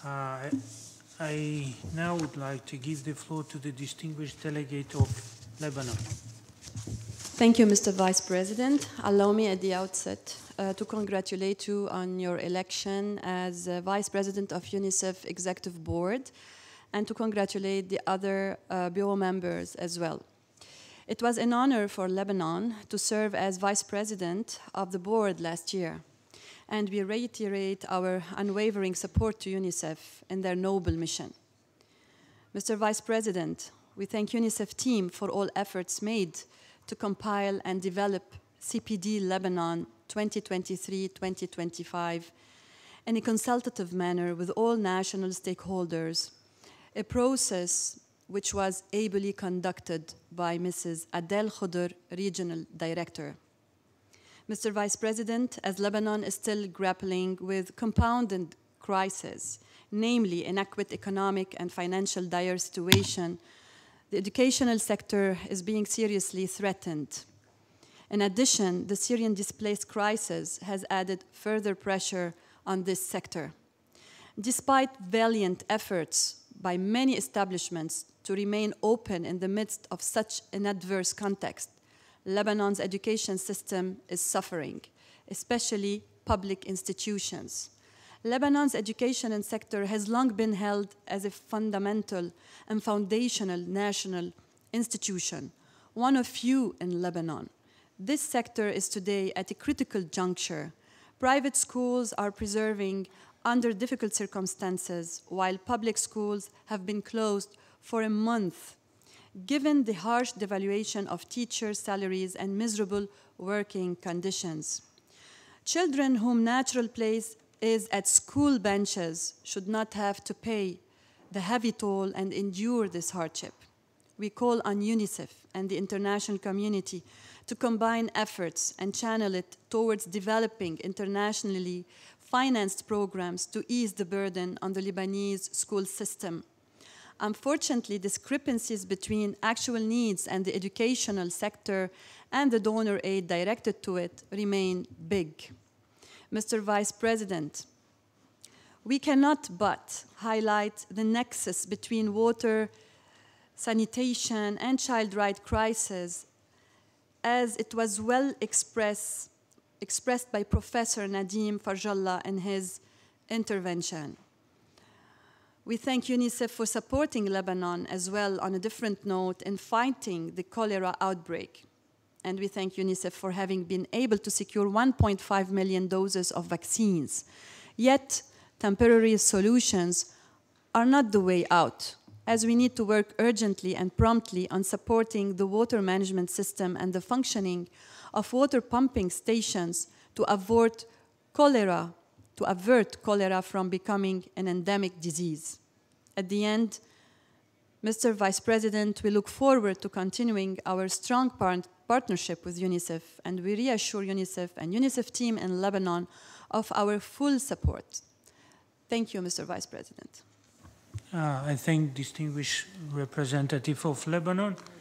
Uh, I now would like to give the floor to the distinguished delegate of Lebanon. Thank you, Mr. Vice President. Allow me at the outset to congratulate you on your election as Vice President of UNICEF Executive Board and to congratulate the other Bureau members as well. It was an honor for Lebanon to serve as Vice President of the board last year, and we reiterate our unwavering support to UNICEF in their noble mission. Mr. Vice President, we thank UNICEF team for all efforts made to compile and develop CPD Lebanon 2023-2025 in a consultative manner with all national stakeholders, a process which was ably conducted by Mrs. Adel Khouder, Regional Director. Mr. Vice President, as Lebanon is still grappling with compounded crises, namely inadequate economic and financial dire situation, the educational sector is being seriously threatened. In addition, the Syrian displaced crisis has added further pressure on this sector. Despite valiant efforts by many establishments to remain open in the midst of such an adverse context, Lebanon's education system is suffering, especially public institutions. Lebanon's education sector has long been held as a fundamental and foundational national institution, one of few in Lebanon. This sector is today at a critical juncture. Private schools are preserving under difficult circumstances, while public schools have been closed for a month, given the harsh devaluation of teachers' salaries and miserable working conditions. Children whom natural place is at school benches should not have to pay the heavy toll and endure this hardship. We call on UNICEF and the international community to combine efforts and channel it towards developing internationally financed programs to ease the burden on the Lebanese school system. Unfortunately, discrepancies between actual needs and the educational sector and the donor aid directed to it remain big. Mr. Vice President, we cannot but highlight the nexus between water, sanitation, and child rights crisis, as it was well expressed by Professor Nadim Farjallah in his intervention. We thank UNICEF for supporting Lebanon as well on a different note in fighting the cholera outbreak. And we thank UNICEF for having been able to secure 1.5 million doses of vaccines. Yet, temporary solutions are not the way out, as we need to work urgently and promptly on supporting the water management system and the functioning of water pumping stations to avert cholera from becoming an endemic disease. At the end, Mr. Vice President, we look forward to continuing our strong partnership with UNICEF, and we reassure UNICEF and UNICEF team in Lebanon of our full support. Thank you, Mr. Vice President. I thank distinguished representative of Lebanon.